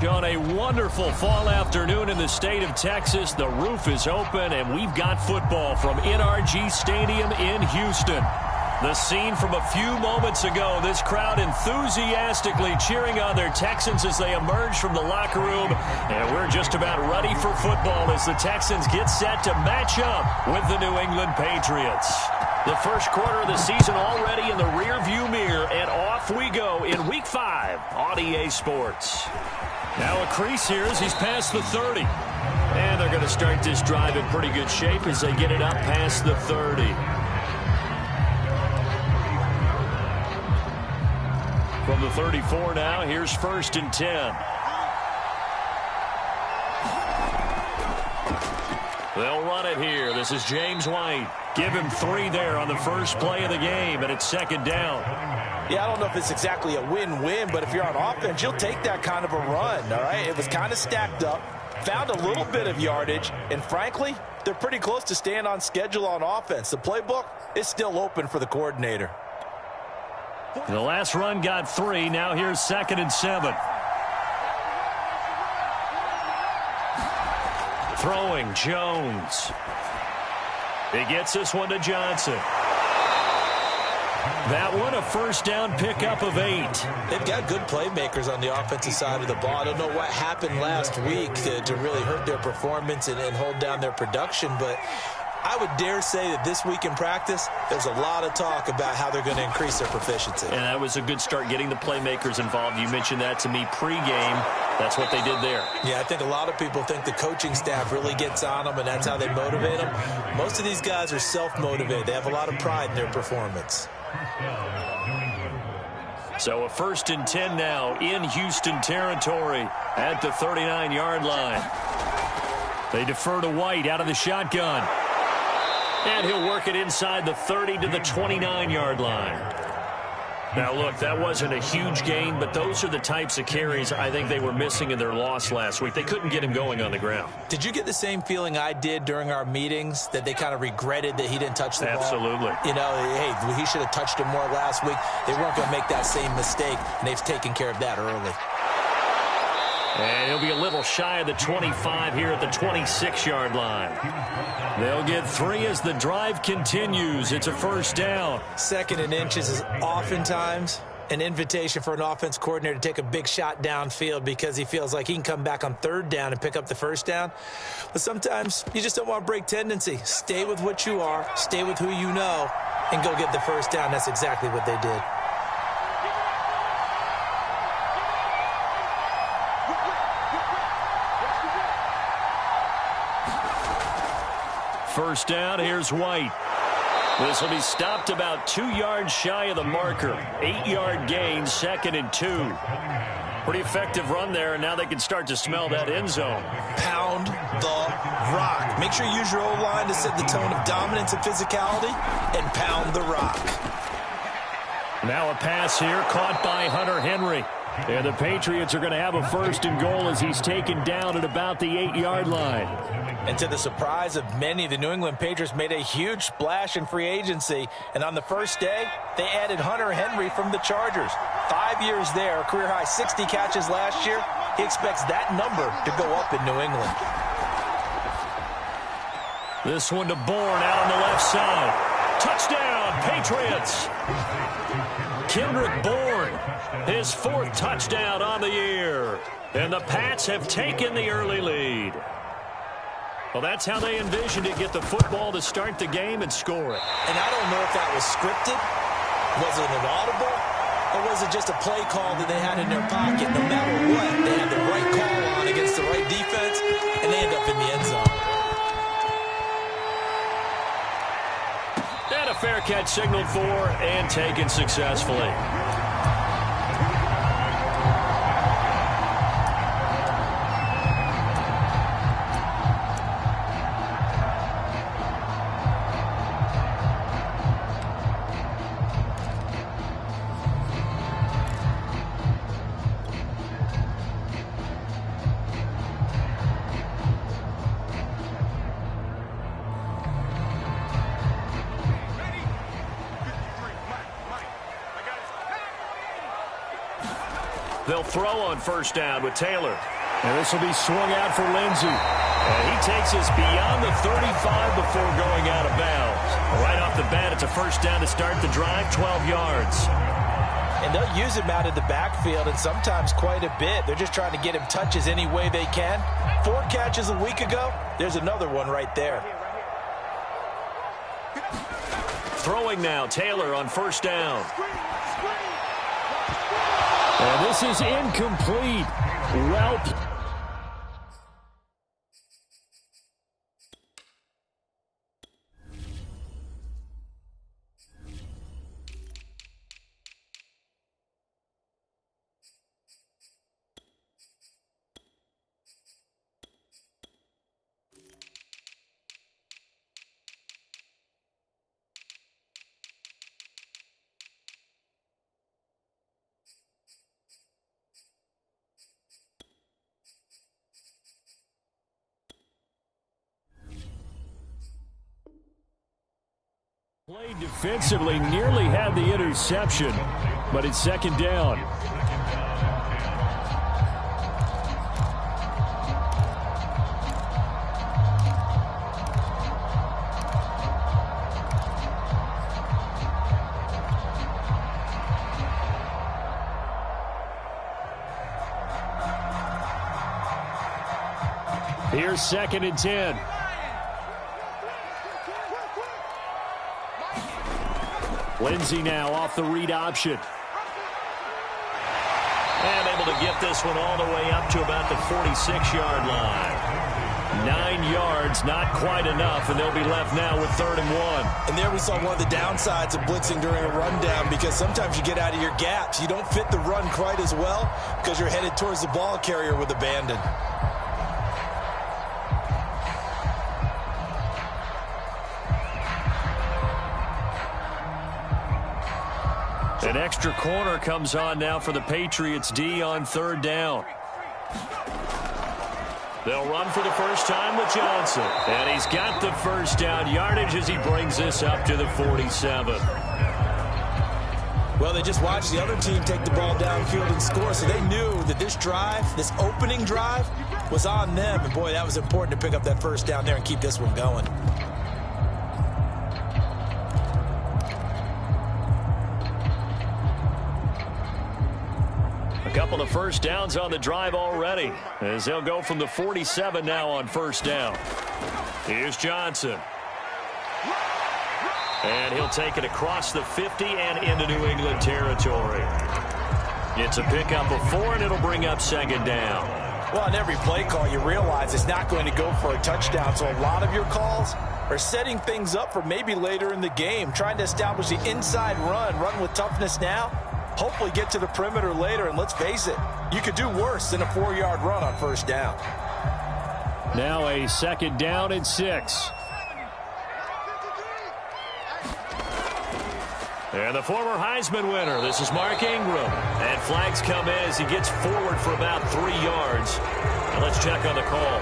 On a wonderful fall afternoon in the state of Texas, the roof is open, and we've got football from NRG Stadium in Houston. The scene from a few moments ago, this crowd enthusiastically cheering on their Texans as they emerge from the locker room, and we're just about ready for football as the Texans get set to match up with the New England Patriots. The first quarter of the season already in the rearview mirror, and off we go in Week 5 on EA Sports. Now a crease here as he's past the 30. And they're going to start this drive in pretty good shape as they get it up past the 30. From the 34 now, here's 1st and 10. They'll run it here. This is James White. Give him 3 there on the first play of the game, and it's 2nd down. Yeah, I don't know if it's exactly a win-win, but if you're on offense, you'll take that kind of a run, all right? It was kind of stacked up, found a little bit of yardage, and frankly, they're pretty close to staying on schedule on offense. The playbook is still open for the coordinator. The last run got 3. Now here's 2nd and 7. Throwing, Jones. He gets this one to Johnson. That one a first down pickup of 8. They've got good playmakers on the offensive side of the ball. I don't know what happened last week to really hurt their performance and hold down their production, but I would dare say that this week in practice, there's a lot of talk about how they're going to increase their proficiency. And that was a good start getting the playmakers involved. You mentioned that to me pregame. That's what they did there. Yeah, I think a lot of people think the coaching staff really gets on them, and that's how they motivate them. Most of these guys are self-motivated. They have a lot of pride in their performance. So a 1st and 10 now in Houston territory at the 39-yard line. They defer to White out of the shotgun. And he'll work it inside the 30 to the 29-yard line. Now, look, that wasn't a huge gain, but those are the types of carries I think they were missing in their loss last week. They couldn't get him going on the ground. Did you get the same feeling I did during our meetings, that they kind of regretted that he didn't touch the ball? Absolutely. You know, hey, he should have touched it more last week. They weren't going to make that same mistake, and they've taken care of that early. And he'll be a little shy of the 25 here at the 26-yard line. They'll get 3 as the drive continues. It's a first down. 2nd and inches is oftentimes an invitation for an offense coordinator to take a big shot downfield because he feels like he can come back on 3rd down and pick up the first down. But sometimes you just don't want to break tendency. Stay with what you are, stay with who you know, and go get the first down. That's exactly what they did. First down, here's White. This will be stopped about 2 yards shy of the marker. 8-yard gain, 2nd and 2. Pretty effective run there, and now they can start to smell that end zone. Pound the rock. Make sure you use your O-line to set the tone of dominance and physicality, and pound the rock. Now a pass here, caught by Hunter Henry. And the Patriots are going to have a 1st and goal as he's taken down at about the 8-yard line. And to the surprise of many, the New England Patriots made a huge splash in free agency. And on the first day, they added Hunter Henry from the Chargers. 5 years there, career-high 60 catches last year. He expects that number to go up in New England. This one to Bourne out on the left side. Touchdown, Patriots! Kendrick Bourne, his 4th touchdown on the year. And the Pats have taken the early lead. Well, that's how they envisioned it, get the football to start the game and score it. And I don't know if that was scripted, was it an audible, or was it just a play call that they had in their pocket? No matter what, they had the right call on against the right defense, and they end up in the end zone. And a fair catch signaled for and taken successfully. They'll throw on first down with Taylor. And this will be swung out for Lindsey. And he takes us beyond the 35 before going out of bounds. Right off the bat, it's a first down to start the drive, 12 yards. And they'll use him out of the backfield, and sometimes quite a bit. They're just trying to get him touches any way they can. 4 catches a week ago. There's another one right there. Throwing now, Taylor on first down. And this is incomplete. Well, played defensively, nearly had the interception, but it's second down. Here's 2nd and 10. Lindsey now off the read option. And able to get this one all the way up to about the 46-yard line. 9 yards, not quite enough, and they'll be left now with 3rd and 1. And there we saw one of the downsides of blitzing during a rundown, because sometimes you get out of your gaps. You don't fit the run quite as well because you're headed towards the ball carrier with abandon. An extra corner comes on now for the Patriots D on 3rd down. They'll run for the first time with Johnson. And he's got the first down yardage as he brings this up to the 47. Well, they just watched the other team take the ball downfield and score, so they knew that this drive, this opening drive, was on them. And, boy, that was important to pick up that first down there and keep this one going. A couple of first downs on the drive already, as they'll go from the 47 now on first down. Here's Johnson. And he'll take it across the 50 and into New England territory. It's a pickup of 4, and it'll bring up 2nd down. Well, on every play call, you realize it's not going to go for a touchdown, so a lot of your calls are setting things up for maybe later in the game, trying to establish the inside run with toughness now. Hopefully get to the perimeter later, and let's face it, you could do worse than a 4-yard run on first down. Now a 2nd down and 6. And the former Heisman winner, this is Mark Ingram. And flags come in as he gets forward for about 3 yards. Now let's check on the call.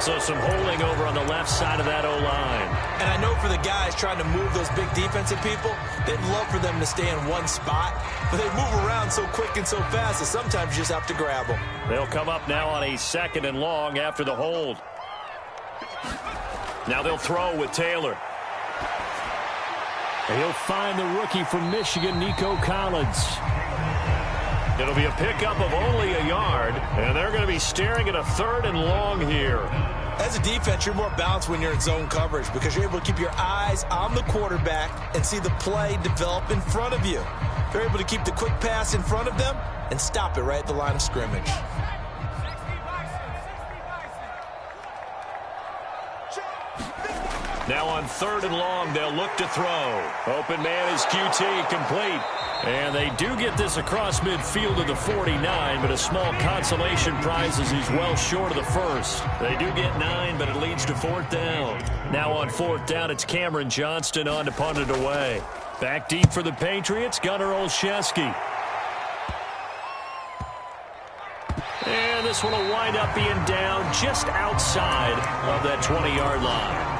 So some holding over on the left side of that O-line. And I know for the guys trying to move those big defensive people, they'd love for them to stay in one spot, but they move around so quick and so fast that sometimes you just have to grab them. They'll come up now on a 2nd and long after the hold. Now they'll throw with Taylor. And he'll find the rookie from Michigan, Nico Collins. It'll be a pickup of only a yard, and they're going to be staring at a 3rd and long here. As a defense, you're more balanced when you're in zone coverage because you're able to keep your eyes on the quarterback and see the play develop in front of you. You're able to keep the quick pass in front of them and stop it right at the line of scrimmage. Now on 3rd and long, they'll look to throw. Open man is QT, complete. And they do get this across midfield to the 49, but a small consolation prize as he's well short of the first. They do get 9, but it leads to 4th down. Now on 4th down, it's Cameron Johnston on to punt it away. Back deep for the Patriots, Gunnar Olszewski. And this one will wind up being down just outside of that 20-yard line.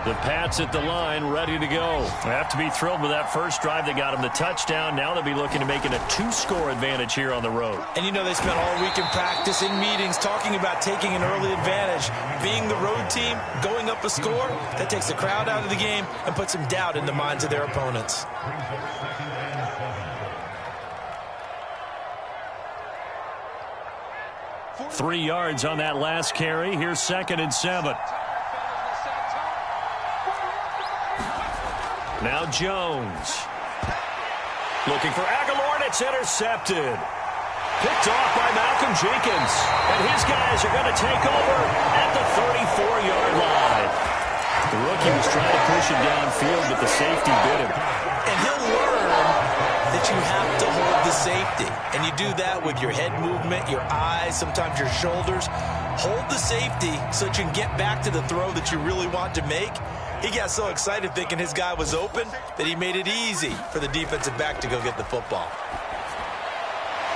The Pats at the line, ready to go. They have to be thrilled with that first drive. They got them the touchdown. Now they'll be looking to make it a 2-score advantage here on the road. And you know they spent all week in practice, in meetings, talking about taking an early advantage. Being the road team, going up a score, that takes the crowd out of the game and puts some doubt in the minds of their opponents. Three yards on that last carry. Here's 2nd and 7. Now Jones. Looking for Aguilar, and it's intercepted. Picked off by Malcolm Jenkins. And his guys are going to take over at the 34-yard line. The rookie was trying to push him downfield, but the safety bit him. And he'll learn that you have to hold the safety. And you do that with your head movement, your eyes, sometimes your shoulders. Hold the safety so that you can get back to the throw that you really want to make. He got so excited thinking his guy was open that he made it easy for the defensive back to go get the football.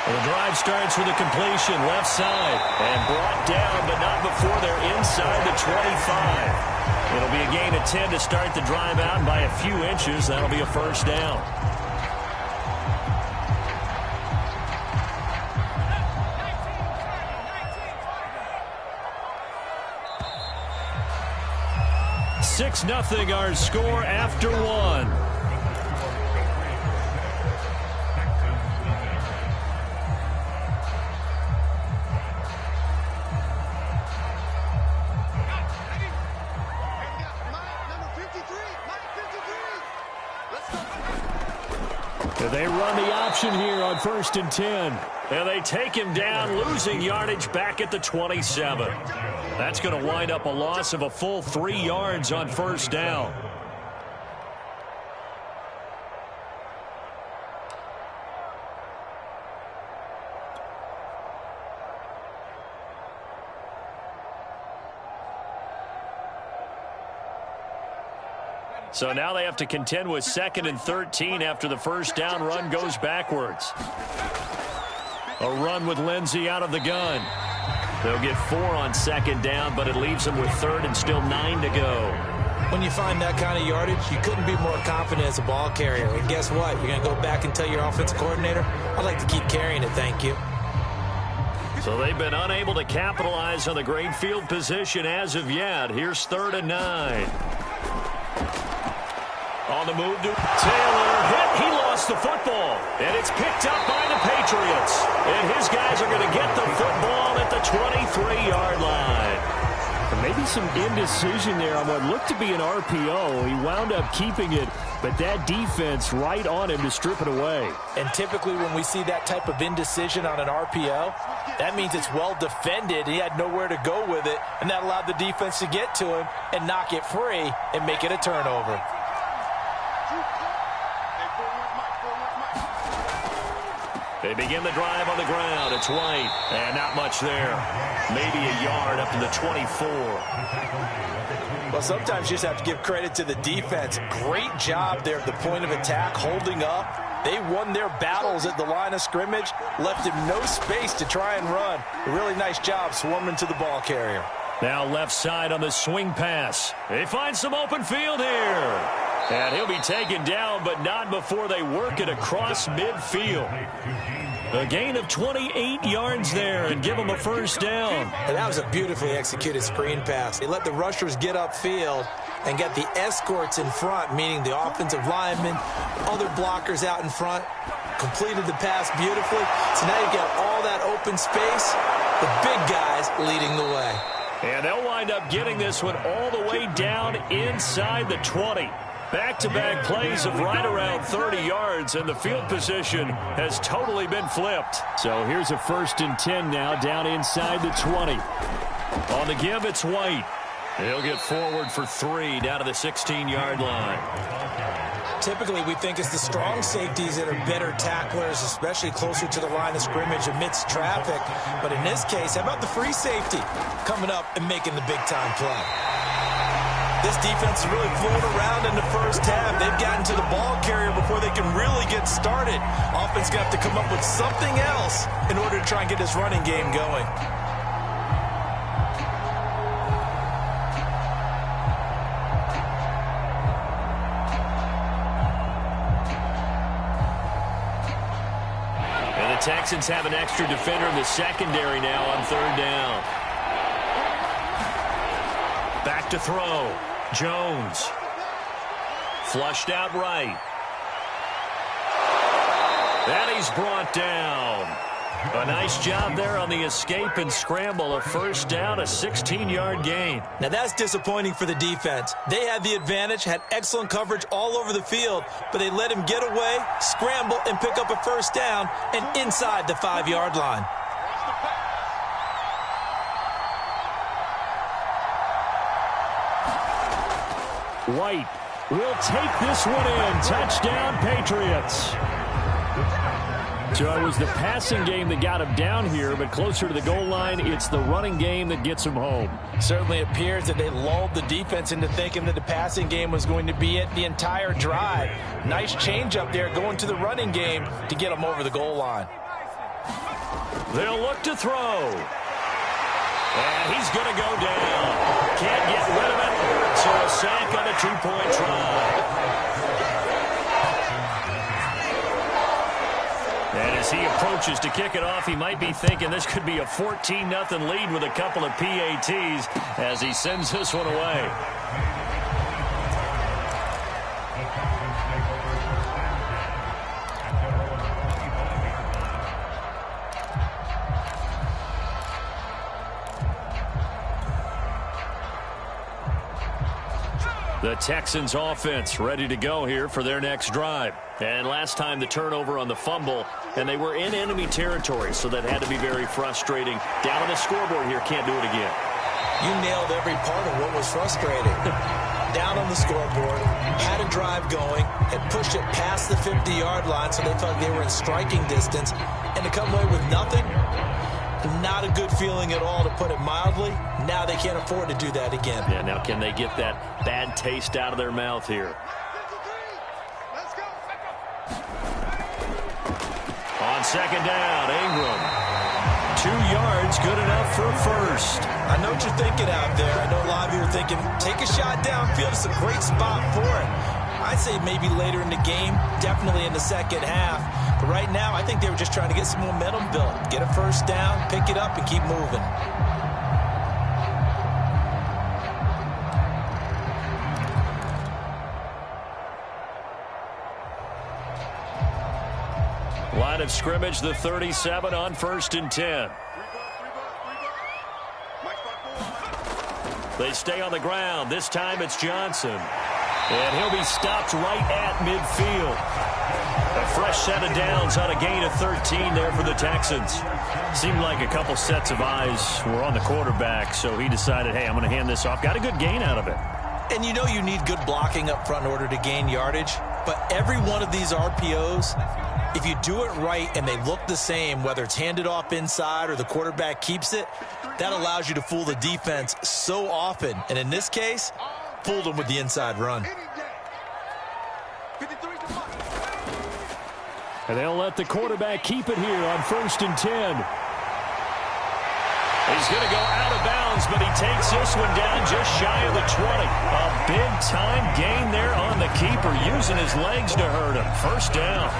Well, the drive starts with a completion left side and brought down, but not before they're inside the 25. It'll be a gain of 10 to start the drive out, and by a few inches, that'll be a first down. Six 0 our score after one. They run the option here on 1st and 10. And they take him down, losing yardage back at the 27. That's going to wind up a loss of a full 3 yards on first down. So now they have to contend with 2nd and 13 after the first down run goes backwards. A run with Lindsey out of the gun. They'll get 4 on 2nd down, but it leaves them with 3rd and still 9 to go. When you find that kind of yardage, you couldn't be more confident as a ball carrier. And guess what? You're going to go back and tell your offensive coordinator, I'd like to keep carrying it, thank you. So they've been unable to capitalize on the great field position as of yet. Here's 3rd and 9. On the move to Taylor. Hit. He lost the football. And it's picked up by the Patriots. And his guys are going to get the football at the 23-yard line. Maybe some indecision there on what looked to be an RPO. He wound up keeping it, but that defense right on him to strip it away. And typically when we see that type of indecision on an RPO, that means it's well defended. He had nowhere to go with it, and that allowed the defense to get to him and knock it free and make it a turnover. They begin the drive on the ground. It's White, and not much there. Maybe a yard up to the 24. Well, sometimes you just have to give credit to the defense. Great job there at the point of attack, holding up. They won their battles at the line of scrimmage, left him no space to try and run. A really nice job swarming to the ball carrier. Now left side on the swing pass. They find some open field here. And he'll be taken down, but not before they work it across midfield. A gain of 28 yards there and give them a first down. And that was a beautifully executed screen pass. They let the rushers get upfield and get the escorts in front, meaning the offensive linemen, other blockers out in front, completed the pass beautifully. So now you've got all that open space, the big guys leading the way. And they'll wind up getting this one all the way down inside the 20. Back-to-back plays of right around 30 yards, and the field position has totally been flipped. So here's a 1st and 10 now, down inside the 20. On the give, it's White. He'll get forward for 3 down to the 16-yard line. Typically, we think it's the strong safeties that are better tacklers, especially closer to the line of scrimmage amidst traffic. But in this case, how about the free safety coming up and making the big-time play? This defense is really fooling around in the first half. They've gotten to the ball carrier before they can really get started. Offense going to have to come up with something else in order to try and get this running game going. Texans have an extra defender in the secondary now on third down. Back to throw. Jones. Flushed out right. And he's brought down. A nice job there on the escape and scramble. A first down, a 16-yard gain. Now that's disappointing for the defense. They had the advantage, had excellent coverage all over the field, but they let him get away, scramble, and pick up a first down and inside the 5-yard line. White will take this one in. Touchdown, Patriots. So it was the passing game that got him down here, but closer to the goal line, it's the running game that gets him home. Certainly appears that they lulled the defense into thinking that the passing game was going to be it the entire drive. Nice change up there going to the running game to get them over the goal line. They'll look to throw. And he's going to go down. Can't get rid of it. So a sack on a 2-point try. And as he approaches to kick it off, he might be thinking this could be a 14-0 lead with a couple of PATs as he sends this one away. The Texans offense ready to go here for their next drive. And last time the turnover on the fumble, and they were in enemy territory, so that had to be very frustrating. Down on the scoreboard here, can't do it again. You nailed every part of what was frustrating. Down on the scoreboard, had a drive going, had pushed it past the 50-yard line, so they felt they were in striking distance, and to come away with nothing, not a good feeling at all, to put it mildly. Now they can't afford to do that again. Yeah, now can they get that bad taste out of their mouth here? On second down, Ingram. 2 yards, good enough for a first. I know what you're thinking out there. I know a lot of you are thinking, take a shot downfield. It's a great spot for it. I'd say maybe later in the game, definitely in the second half. But right now, I think they were just trying to get some momentum built. Get a first down, pick it up, and keep moving. Line of scrimmage, the 37 on 1st and 10. They stay on the ground. This time it's Johnson. And he'll be stopped right at midfield. A fresh set of downs on a gain of 13 there for the Texans. Seemed like a couple sets of eyes were on the quarterback, so he decided, hey, I'm going to hand this off. Got a good gain out of it. And you know you need good blocking up front in order to gain yardage. But every one of these RPOs, if you do it right and they look the same, whether it's handed off inside or the quarterback keeps it, that allows you to fool the defense so often. And in this case, fooled them with the inside run. And they'll let the quarterback keep it here on 1st and 10. He's going to go out of bounds, but he takes this one down just shy of the 20. A big-time gain there on the keeper, using his legs to hurt him. First down.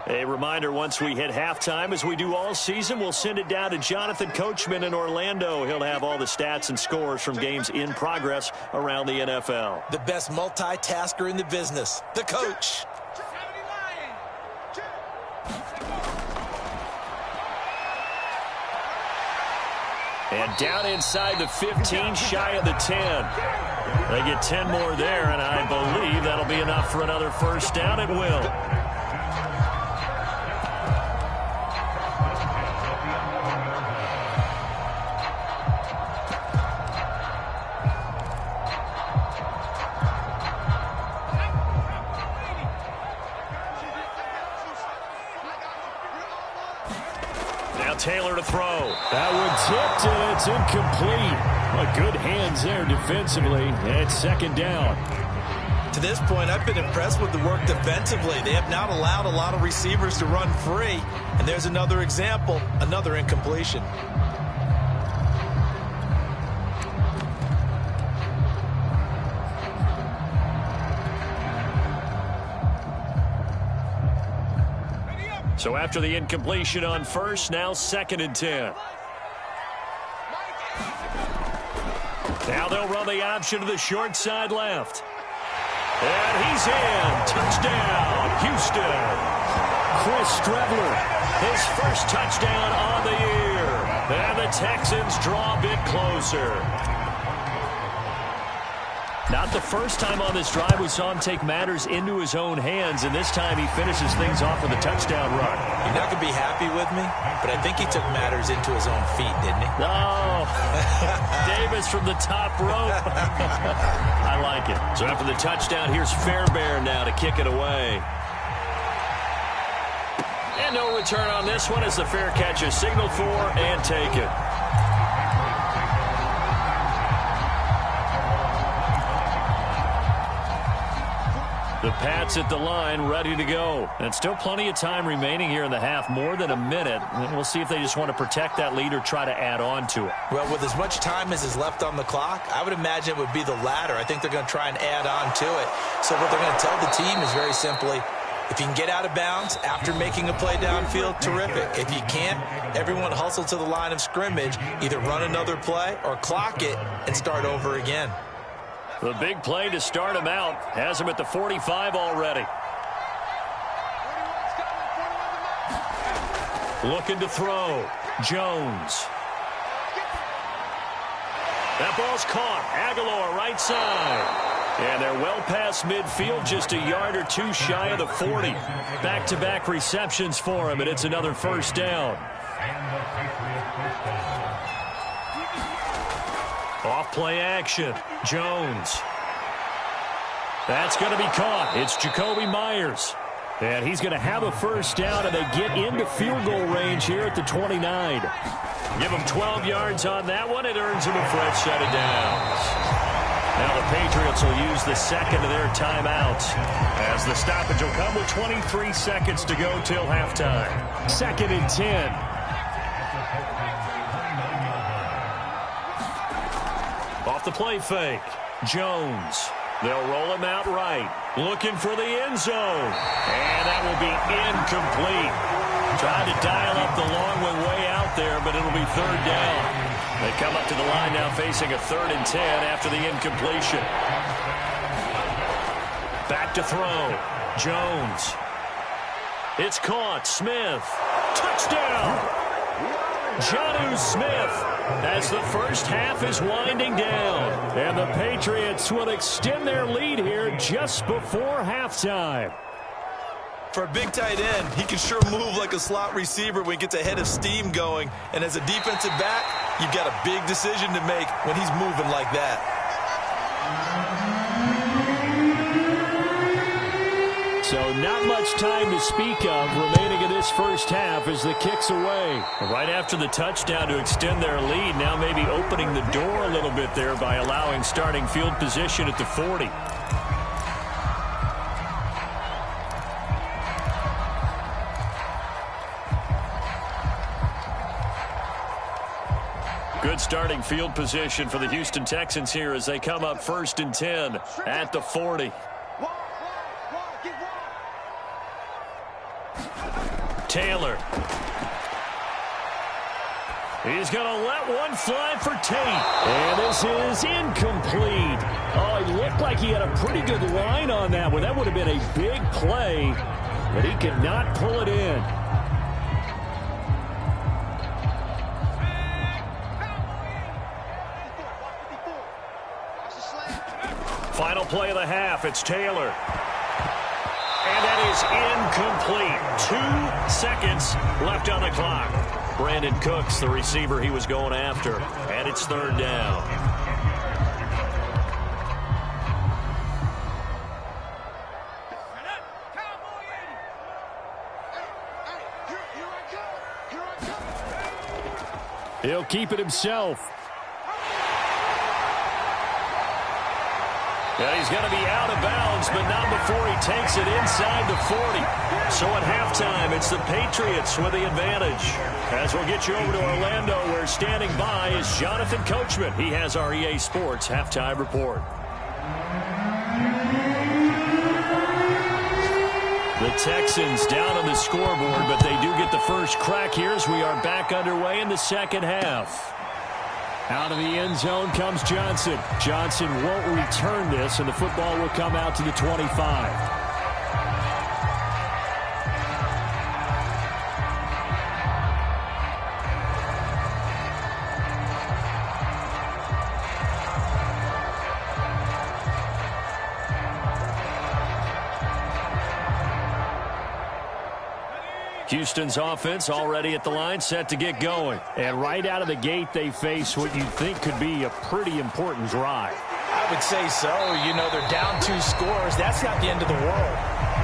A reminder, once we hit halftime, as we do all season, we'll send it down to Jonathan Coachman in Orlando. He'll have all the stats and scores from games in progress around the NFL. The best multitasker in the business, the coach. And down inside the 15, shy of the 10. They get 10 more there, and I believe that'll be enough for another first down. It will. Taylor to throw. That one tipped, and it's incomplete. Good hands there defensively. And it's second down. To this point, I've been impressed with the work defensively. They have not allowed a lot of receivers to run free. And there's another example, another incompletion. So after the incompletion on first, now 2nd and 10. Now they'll run the option to the short side left. And he's in. Touchdown, Houston. Chris Strebler, his first touchdown on the year. And the Texans draw a bit closer. Not the first time on this drive we saw him take matters into his own hands, and this time he finishes things off with a touchdown run. You're not going to be happy with me, but I think he took matters into his own feet, didn't he? Oh, Davis from the top rope. I like it. So after the touchdown, here's Fairbairn now to kick it away. And no return on this one as the fair catch is signaled for and taken. The Pats at the line, ready to go. And still plenty of time remaining here in the half, more than a minute. And we'll see if they just want to protect that lead or try to add on to it. Well, with as much time as is left on the clock, I would imagine it would be the latter. I think they're going to try and add on to it. So what they're going to tell the team is very simply, if you can get out of bounds after making a play downfield, terrific. If you can't, everyone hustle to the line of scrimmage, either run another play or clock it and start over again. The big play to start him out has him at the 45 already. Looking to throw. Jones. That ball's caught. Aguilar right side. And they're well past midfield, just a yard or two shy of the 40. Back-to-back receptions for him, and it's another first down. Off play action. Jones. That's going to be caught. It's Jacoby Myers. And he's going to have a first down, and they get into field goal range here at the 29. Give him 12 yards on that one. It earns him a fresh set of downs. Now the Patriots will use the second of their timeouts as the stoppage will come with 23 seconds to go till halftime. 2nd and 10. Off the play fake. Jones. They'll roll him out right. Looking for the end zone. And that will be incomplete. Trying to dial up the long one way out there, but it'll be 3rd down. They come up to the line now facing a 3rd and 10 after the incompletion. Back to throw. Jones. It's caught. Smith. Touchdown. Jonnu Smith. As the first half is winding down. And the Patriots will extend their lead here just before halftime. For a big tight end, he can sure move like a slot receiver when he gets a head of steam going. And as a defensive back, you've got a big decision to make when he's moving like that. So not much time to speak of remaining in this first half as the kick's away. Right after the touchdown to extend their lead, now maybe opening the door a little bit there by allowing starting field position at the 40. Good starting field position for the Houston Texans here as they come up 1st and 10 at the 40. Taylor. He's going to let one fly for Tate. And this is incomplete. Oh, he looked like he had a pretty good line on that one. That would have been a big play, but he could not pull it in. Final play of the half. It's Taylor. And that is incomplete. 2 seconds left on the clock. Brandon Cooks, the receiver he was going after. And it's 3rd down. He'll keep it himself. And he's going to be out of bounds, but not before he takes it inside the 40. So at halftime, it's the Patriots with the advantage. As we'll get you over to Orlando, where standing by is Jonathan Coachman. He has our EA Sports halftime report. The Texans down on the scoreboard, but they do get the first crack here as we are back underway in the second half. Out of the end zone comes Johnson. Johnson won't return this, and the football will come out to the 25. Houston's offense already at the line, set to get going. And right out of the gate, they face what you think could be a pretty important drive. I would say so. You know, they're down 2 scores. That's not the end of the world.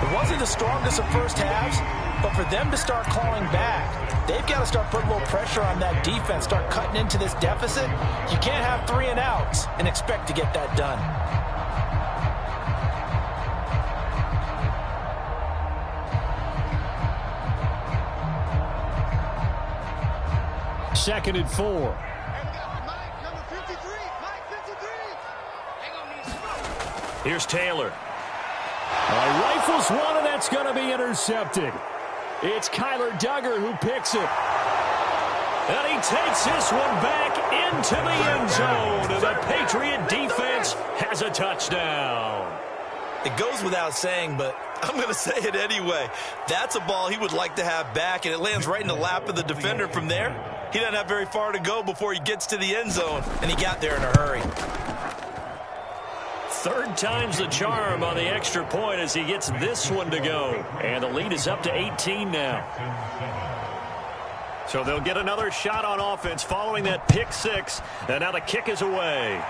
It wasn't the strongest of first halves, but for them to start clawing back, they've got to start putting a little pressure on that defense, start cutting into this deficit. You can't have 3 and outs and expect to get that done. Second and 4. Here's Taylor. Rifles one, and that's going to be intercepted. It's Kyler Duggar who picks it. And he takes this one back into the end zone. And the Patriot defense has a touchdown. It goes without saying, but I'm going to say it anyway. That's a ball he would like to have back, and it lands right in the lap of the defender from there. He doesn't have very far to go before he gets to the end zone, and he got there in a hurry. Third time's the charm on the extra point as he gets this one to go. And the lead is up to 18 now. So they'll get another shot on offense following that pick 6. And now the kick is away.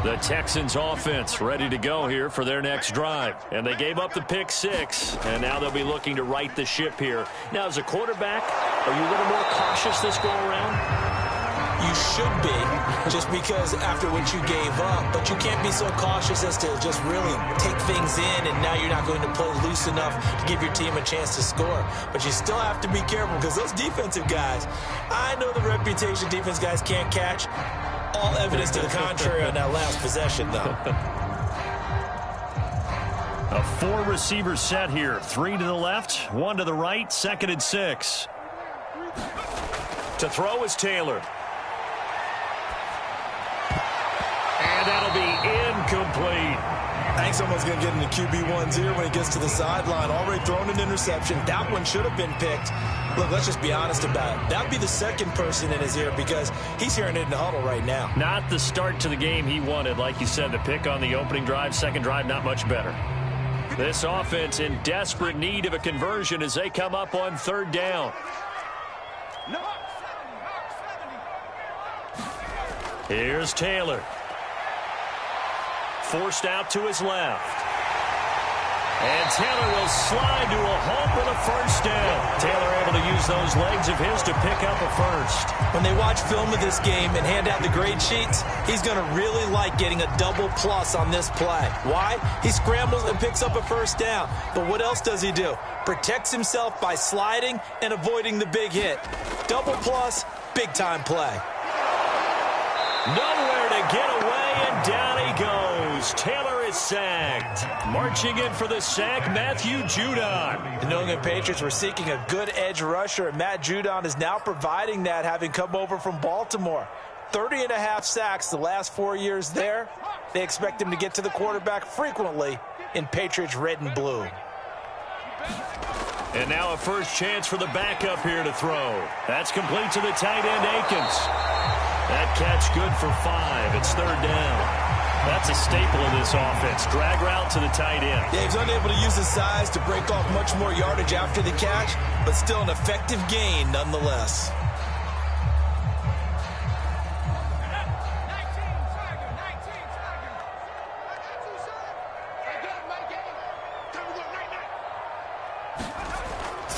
The Texans offense ready to go here for their next drive. And they gave up the pick 6, and now they'll be looking to right the ship here. Now, as a quarterback, are you a little more cautious this go around? You should be, just because after what you gave up, but you can't be so cautious as to just really take things in, and now you're not going to play loose enough to give your team a chance to score. But you still have to be careful because those defensive guys, I know the reputation defense guys can't catch. All evidence to the contrary on that last possession, though. A 4-receiver set here. 3 to the left, 1 to the right, 2nd and 6. To throw is Taylor. And that'll be incomplete. I think someone's going to get in the QB1's ear when he gets to the sideline. Already thrown an interception. That one should have been picked. Look, let's just be honest about it. That would be the second person in his ear because he's hearing it in the huddle right now. Not the start to the game he wanted. Like you said, the pick on the opening drive, second drive, not much better. This offense in desperate need of a conversion as they come up on 3rd down. Here's Taylor. Forced out to his left. And Taylor will slide to a home with a first down. Taylor able to use those legs of his to pick up a first. When they watch film of this game and hand out the grade sheets, he's going to really like getting a double plus on this play. Why? He scrambles and picks up a first down. But what else does he do? Protects himself by sliding and avoiding the big hit. Double plus, big-time play. Nowhere to get away, and down he goes. Taylor is sacked. Marching in for the sack, Matthew Judon. The New England Patriots were seeking a good edge rusher, and Matt Judon is now providing that, having come over from Baltimore. 30.5 sacks the last 4 years there. They expect him to get to the quarterback frequently in Patriots red and blue. And now a first chance for the backup here to throw. That's complete to the tight end, Akins. That catch good for 5. It's 3rd down. That's a staple of this offense. Drag route to the tight end. Yeah, he's unable to use his size to break off much more yardage after the catch, but still an effective gain nonetheless.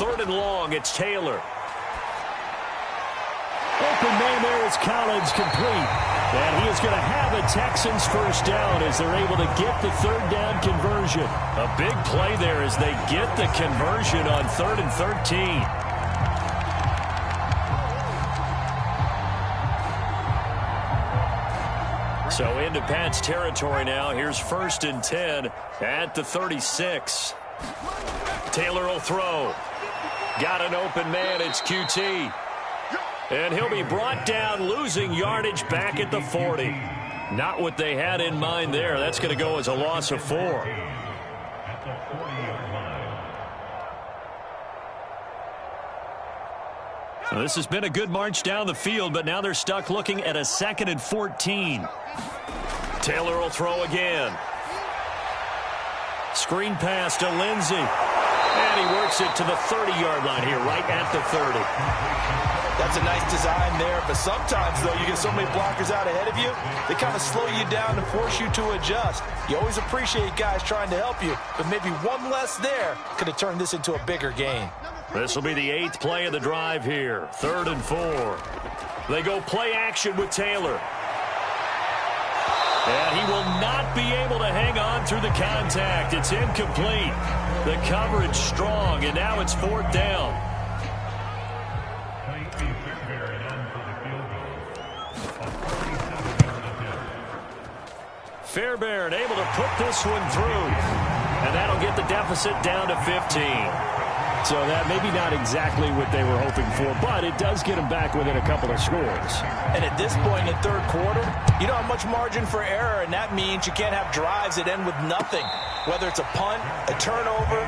third and long. It's Taylor. Open man there is Collins, complete. And he is going to have a Texans first down as they're able to get the third down conversion. A big play there as they get the conversion on 3rd and 13. So into Pat's territory now. Here's 1st and 10 at the 36. Taylor will throw. Got an open man. It's QT. And he'll be brought down, losing yardage back at the 40. Not what they had in mind there. That's going to go as a loss of 4. So this has been a good march down the field, but now they're stuck looking at a 2nd and 14. Taylor will throw again. Screen pass to Lindsey. And he works it to the 30-yard line here, right at the 30. That's a nice design there, but sometimes, though, you get so many blockers out ahead of you, they kind of slow you down and force you to adjust. You always appreciate guys trying to help you, but maybe one less there could have turned this into a bigger game. This will be the 8th play of the drive here, 3rd and 4. They go play action with Taylor. And he will not be able to hang on through the contact. It's incomplete. The coverage strong, and now it's 4th down. Fairbairn able to put this one through. And that'll get the deficit down to 15. So that maybe not exactly what they were hoping for, but it does get them back within a couple of scores. And at this point in the 3rd quarter, you don't have much margin for error, and that means you can't have drives that end with nothing. Whether it's a punt, a turnover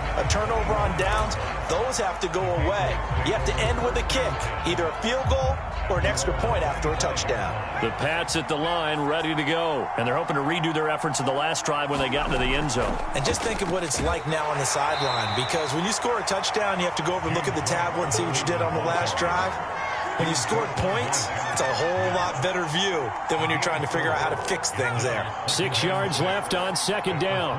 on downs, those have to go away. You have to end with a kick, either a field goal or an extra point after a touchdown. The Pats at the line, ready to go. And they're hoping to redo their efforts in the last drive when they got into the end zone. And just think of what it's like now on the sideline, because when you score a touchdown, you have to go over and look at the tablet and see what you did on the last drive. When you scored points, it's a whole lot better view than when you're trying to figure out how to fix things there. 6 yards left on 2nd down.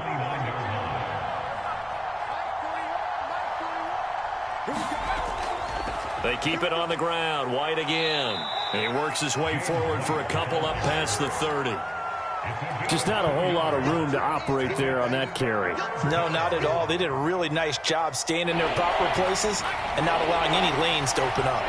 They keep it on the ground. White again. And he works his way forward for a couple up past the 30. Just not a whole lot of room to operate there on that carry. No, not at all. They did a really nice job staying in their proper places and not allowing any lanes to open up.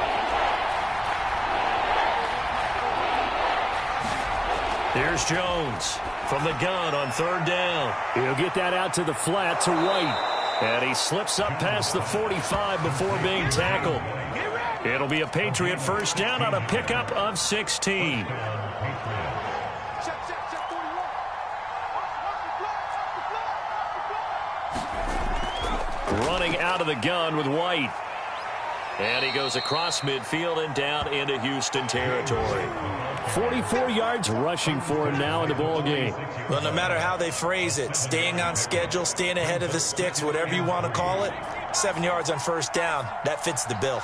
Here's Jones from the gun on 3rd down. He'll get that out to the flat to White. And he slips up past the 45 before being tackled. It'll be a Patriot first down on a pickup of 16. Running out of the gun with White. And he goes across midfield and down into Houston territory. 44 yards rushing for him now in the ball game. Well, no matter how they phrase it, staying on schedule, staying ahead of the sticks, whatever you want to call it, 7 yards on first down, that fits the bill.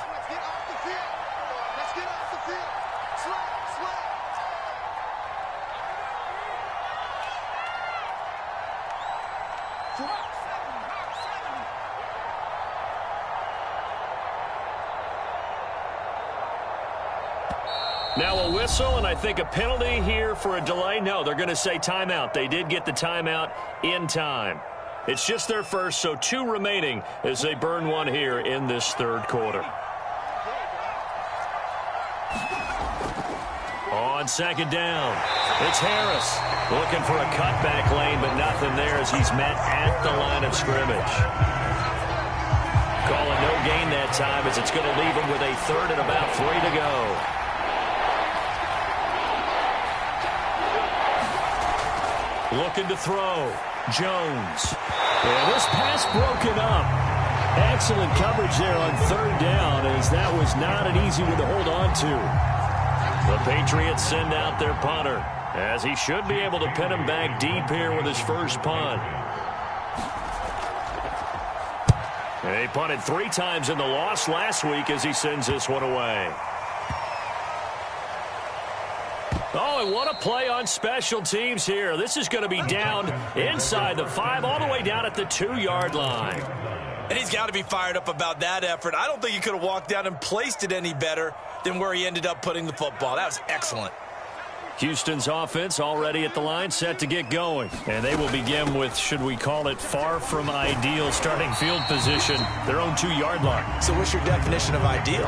Now a whistle, and I think a penalty here for a delay. No, they're going to say timeout. They did get the timeout in time. It's just their first, so 2 remaining as they burn one here in this 3rd quarter. On 2nd down, it's Harris looking for a cutback lane, but nothing there as he's met at the line of scrimmage. Calling no gain that time as it's going to leave him with a 3rd and about 3 to go. Looking to throw. Jones. Yeah, this pass broken up. Excellent coverage there on 3rd down as that was not an easy one to hold on to. The Patriots send out their punter as he should be able to pin him back deep here with his first punt. He punted 3 times in the loss last week as he sends this one away. Oh, and what a play on special teams here. This is going to be down inside the 5, all the way down at the 2-yard line. And he's got to be fired up about that effort. I don't think he could have walked down and placed it any better than where he ended up putting the football. That was excellent. Houston's offense already at the line, set to get going. And they will begin with, should we call it, far from ideal starting field position, their own 2-yard line. So what's your definition of ideal?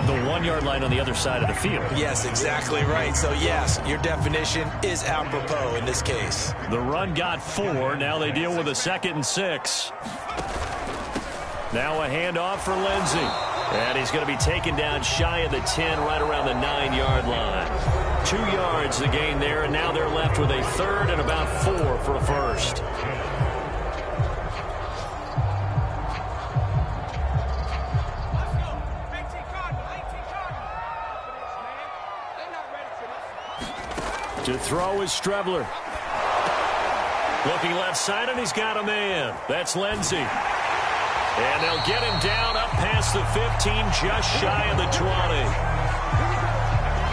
The 1-yard line on the other side of the field. Yes, exactly right. So, yes, your definition is apropos in this case. The run got 4. Now they deal with a 2nd and 6. Now a handoff for Lindsey. And he's going to be taken down shy of the 10, right around the 9-yard line. 2 yards the gain there, and now they're left with a 3rd and about 4 for a 1st. To throw is Strebler. Looking left side, and he's got a man. That's Lindsey. And they'll get him down up past the 15, just shy of the 20.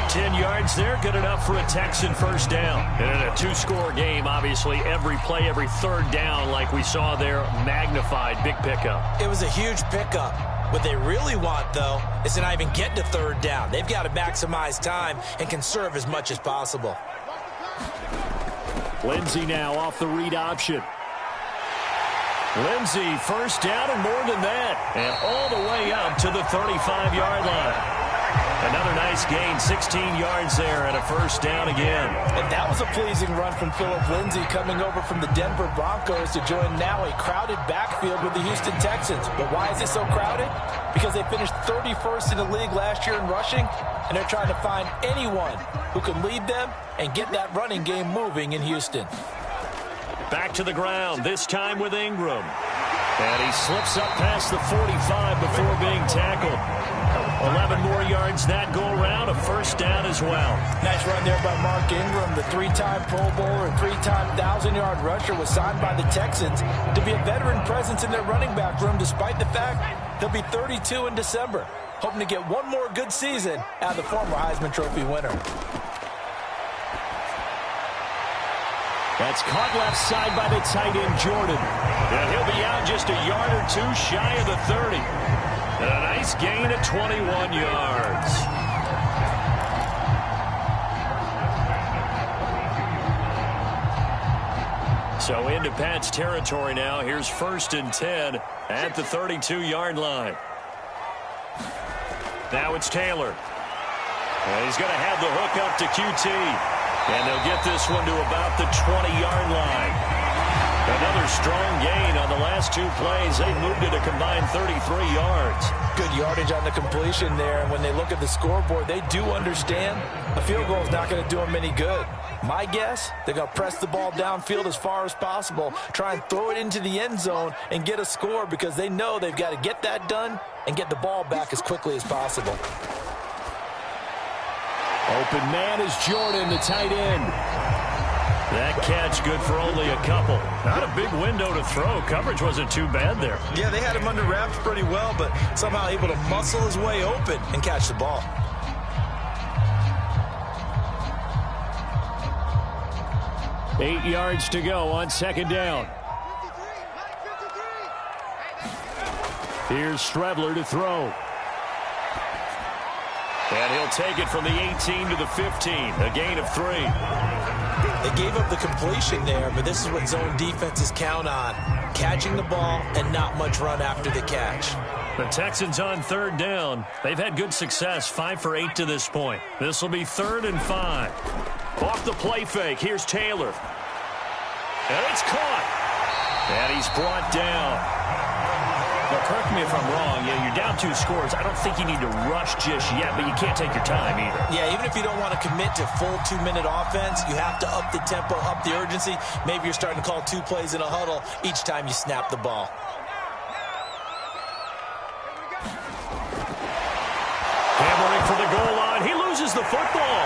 10 yards there, good enough for a Texan first down. And in a 2-score game, obviously, every play, every 3rd down, like we saw there, magnified, big pickup. It was a huge pickup. What they really want, though, is to not even get to 3rd down. They've got to maximize time and conserve as much as possible. Lindsey now off the read option. Lindsey, first down and more than that. And all the way up to the 35-yard line. Another nice gain, 16 yards there, and a first down again. And that was a pleasing run from Phillip Lindsay, coming over from the Denver Broncos to join now a crowded backfield with the Houston Texans. But why is it so crowded? Because they finished 31st in the league last year in rushing, and they're trying to find anyone who can lead them and get that running game moving in Houston. Back to the ground, this time with Ingram. And he slips up past the 45 before being tackled. 11 more yards that go around, a first down as well. Nice run there by Mark Ingram. The 3-time Pro Bowler and 3-time 1,000-yard rusher was signed by the Texans to be a veteran presence in their running back room, despite the fact he'll be 32 in December. Hoping to get one more good season out of the former Heisman Trophy winner. That's caught left side by the tight end, Jordan. And he'll be out just a yard or 2 shy of the 30. And a nice gain of 21 yards. So into Pat's territory now. Here's 1st and 10 at the 32-yard line. Now it's Taylor. And he's going to have the hook up to QT. And they'll get this one to about the 20-yard line. Another strong gain on the last 2 plays. They moved it a combined 33 yards. Good yardage on the completion there. And when they look at the scoreboard, they do understand a field goal is not going to do them any good. My guess, they're going to press the ball downfield as far as possible, try and throw it into the end zone and get a score, because they know they've got to get that done and get the ball back as quickly as possible. Open man is Jordan, the tight end. That catch good for only a couple. Not a big window to throw. Coverage wasn't too bad there. Yeah, they had him under wraps pretty well, but somehow able to muscle his way open and catch the ball. Eight yards to go on 2nd down. Here's Strebler to throw. And he'll take it from the 18 to the 15, a gain of 3. They gave up the completion there, but this is what zone defenses count on. Catching the ball and not much run after the catch. The Texans on 3rd down. They've had good success, 5 for 8 to this point. This will be 3rd and 5. Off the play fake, here's Taylor. And it's caught. And he's brought down. Now, correct me if I'm wrong. Yeah, you're down 2 scores. I don't think you need to rush just yet, but you can't take your time either. Yeah, even if you don't want to commit to full 2-minute offense, you have to up the tempo, up the urgency. Maybe you're starting to call 2 plays in a huddle each time you snap the ball. Hammering for the goal line. He loses the football.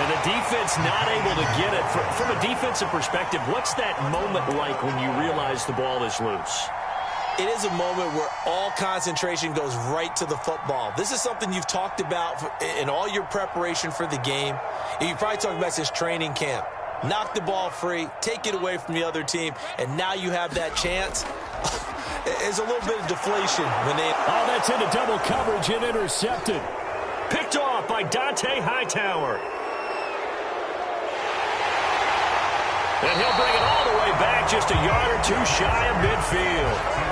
And the defense not able to get it. From a defensive perspective, what's that moment like when you realize the ball is loose? It is a moment where all concentration goes right to the football. This is something you've talked about in all your preparation for the game. You probably talked about since training camp. Knock the ball free, take it away from the other team, and now you have that chance. There's a little bit of deflation when they... Oh, that's into double coverage and intercepted. Picked off by Dante Hightower. And he'll bring it all the way back, just a yard or two shy of midfield.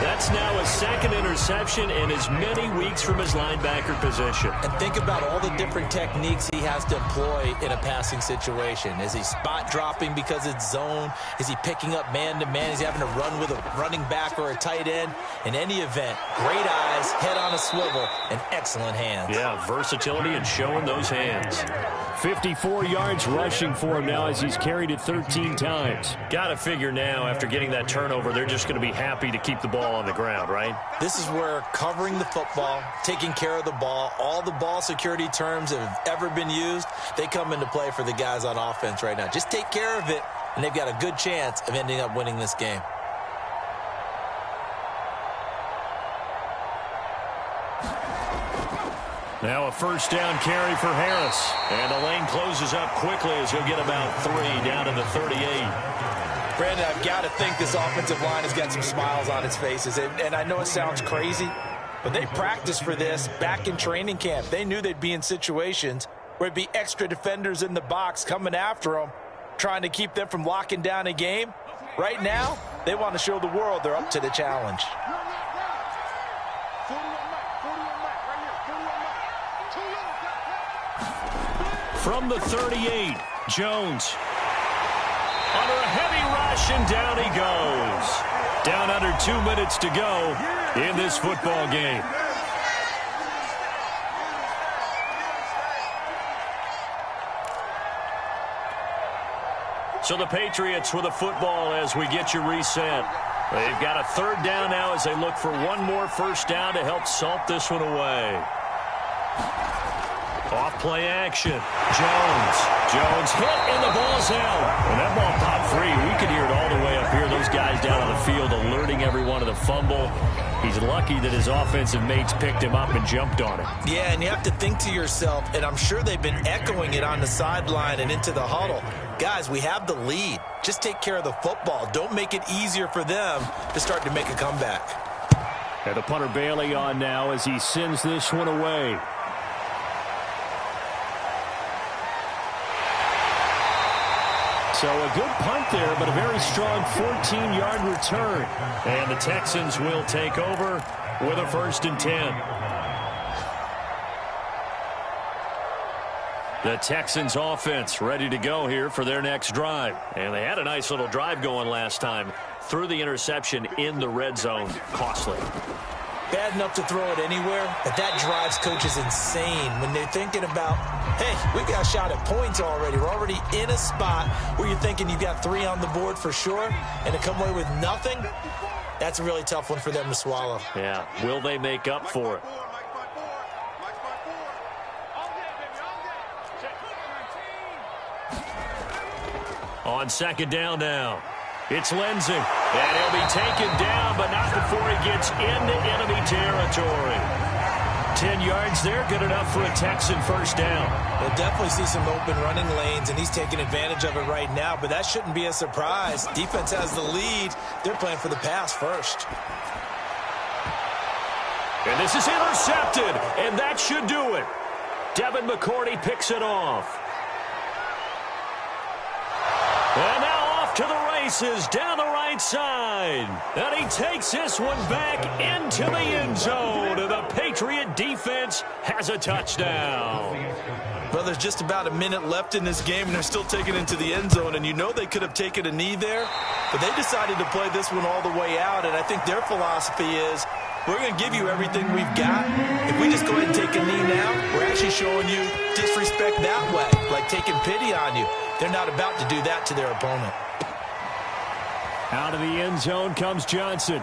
That's now a second interception in as many weeks from his linebacker position. And think about all the different techniques he has to employ in a passing situation. Is he spot dropping because it's zone? Is he picking up man-to-man? Is he having to run with a running back or a tight end? In any event, great eyes, head on a swivel, and excellent hands. Yeah, versatility and showing those hands. 54 yards rushing for him now as he's carried it 13 times. Got to figure now, after getting that turnover, they're just going to be happy to keep the ball on the ground, right? This is where covering the football, taking care of the ball, all the ball security terms that have ever been used, they come into play for the guys on offense right now. Just take care of it, and they've got a good chance of ending up winning this game. Now a first down carry for Harris. And the lane closes up quickly as he'll get about 3 down to the 38. Brandon, I've got to think this offensive line has got some smiles on its faces. And I know it sounds crazy, but they practiced for this back in training camp. They knew they'd be in situations where it'd be extra defenders in the box coming after them, trying to keep them from locking down a game. Right now, they want to show the world they're up to the challenge. From the 38, Jones. Under a heavy rush, and down he goes. Down under 2 minutes to go in this football game. So the Patriots with a football as we get you reset. They've got a third down now as they look for one more first down to help salt this one away. Off play action. Jones hit, and the ball's out. And that ball popped free. We could hear it all the way up here. Those guys down on the field alerting everyone of the fumble. He's lucky that his offensive mates picked him up and jumped on it. Yeah, and you have to think to yourself, and I'm sure they've been echoing it on the sideline and into the huddle. Guys, we have the lead. Just take care of the football. Don't make it easier for them to start to make a comeback. And the punter Bailey on now as he sends this one away. So a good punt there, but a very strong 14-yard return. And the Texans will take over with a 1st and 10. The Texans offense ready to go here for their next drive. And they had a nice little drive going last time. Threw the interception in the red zone. Costly. Bad enough to throw it anywhere, but that drives coaches insane when they're thinking about, hey, we got a shot at points already. We're already in a spot where you're thinking you've got 3 on the board for sure, and to come away with nothing, that's a really tough one for them to swallow. Yeah, will they make up for it? On second down now. It's Lindsey, and he'll be taken down, but not before he gets into enemy territory. 10 yards there, good enough for a Texan first down. We'll definitely see some open running lanes, and he's taking advantage of it right now, but that shouldn't be a surprise. Defense has the lead. They're playing for the pass first. And this is intercepted, and that should do it. Devin McCourty picks it off. And now off to the races down the right side. And he takes this one back into the end zone. And the Patriot defense has a touchdown. Well, there's just about a minute left in this game, and they're still taking it into the end zone. And you know they could have taken a knee there, but they decided to play this one all the way out. And I think their philosophy is, we're going to give you everything we've got. If we just go ahead and take a knee now, we're actually showing you disrespect that way, like taking pity on you. They're not about to do that to their opponent. Out of the end zone comes Johnson.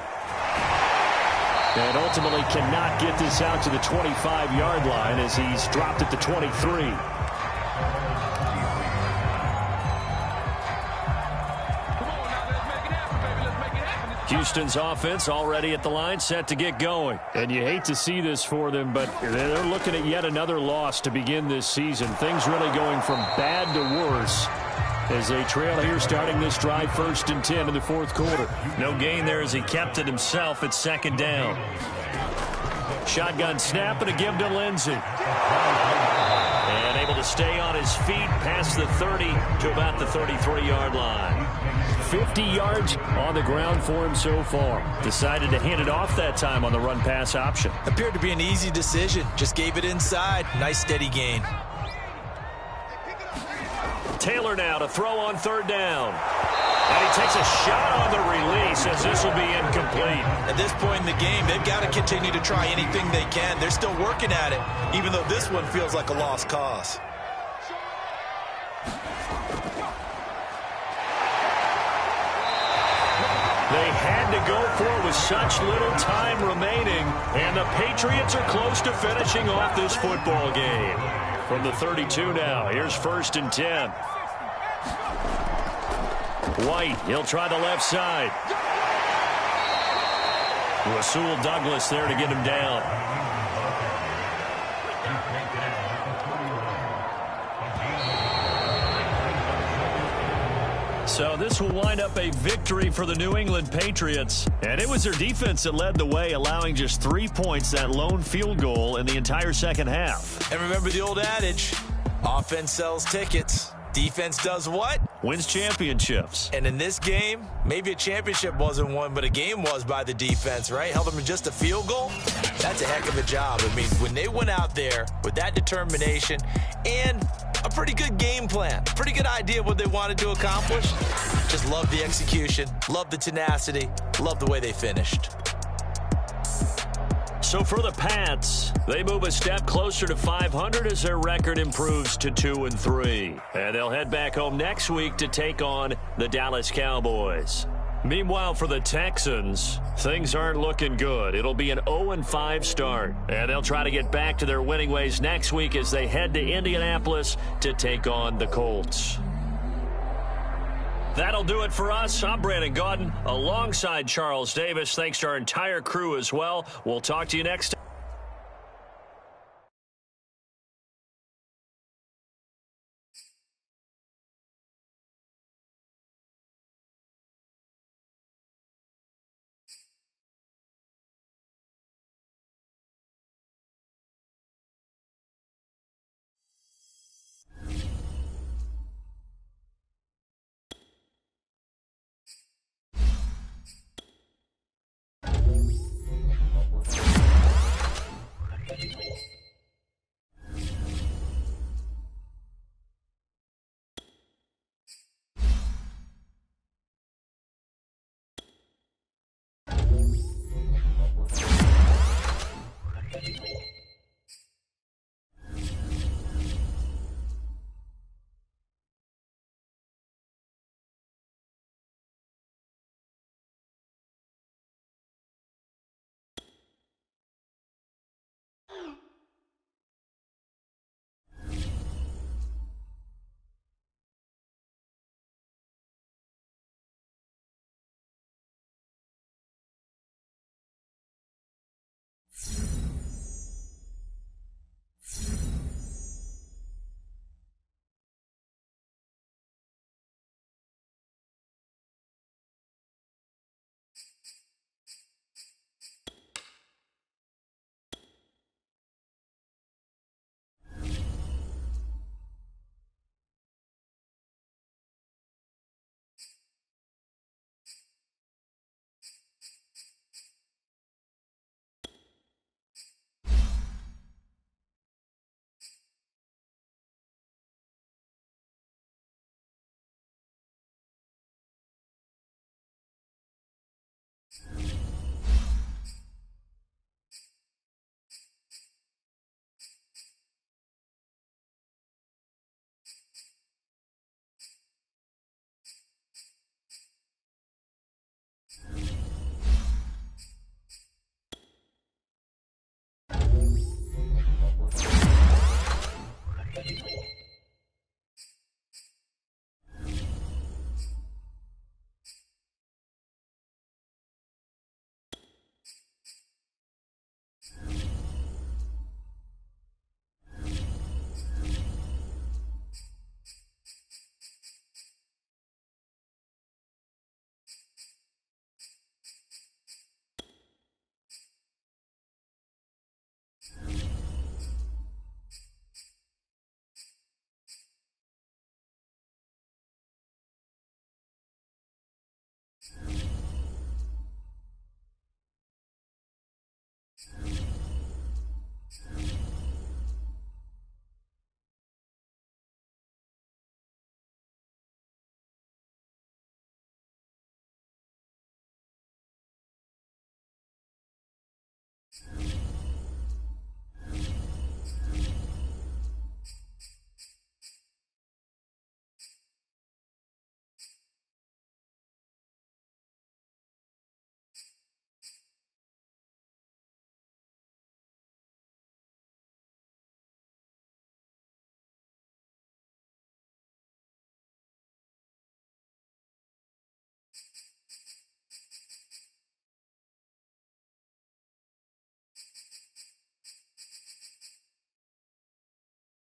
And ultimately cannot get this out to the 25-yard line as he's dropped at the 23. Houston's offense already at the line, set to get going. And you hate to see this for them, but they're looking at yet another loss to begin this season. Things really going from bad to worse. as they trail here starting this drive 1st and 10 in the fourth quarter. No gain there as he kept it himself at 2nd down. Shotgun snap and a give to Lindsey. And able to stay on his feet past the 30 to about the 33-yard line. 50 yards on the ground for him so far. Decided to hand it off that time on the run-pass option. Appeared to be an easy decision. Just gave it inside. Nice steady gain. Taylor now to throw on 3rd down. And he takes a shot on the release as this will be incomplete. At this point in the game, they've got to continue to try anything they can. They're still working at it, even though this one feels like a lost cause. They had to go for it with such little time remaining, and the Patriots are close to finishing off this football game. From the 32 now, here's 1st and 10. White, he'll try the left side. Rasul Douglas there to get him down. So this will wind up a victory for the New England Patriots. And it was their defense that led the way, allowing just 3 points, that lone field goal in the entire second half. And remember the old adage, offense sells tickets. Defense does what? Wins championships. And in this game, maybe a championship wasn't won, but a game was by the defense, right? Held them to just a field goal. That's a heck of a job. I mean, when they went out there with that determination and a pretty good game plan, pretty good idea of what they wanted to accomplish, just love the execution, love the tenacity, love the way they finished. So for the Pats, they move a step closer to 500 as their record improves to 2-3. And they'll head back home next week to take on the Dallas Cowboys. Meanwhile, for the Texans, things aren't looking good. It'll be an 0-5 start. And they'll try to get back to their winning ways next week as they head to Indianapolis to take on the Colts. That'll do it for us. I'm Brandon Gaudin alongside Charles Davis. Thanks to our entire crew as well. We'll talk to you next time.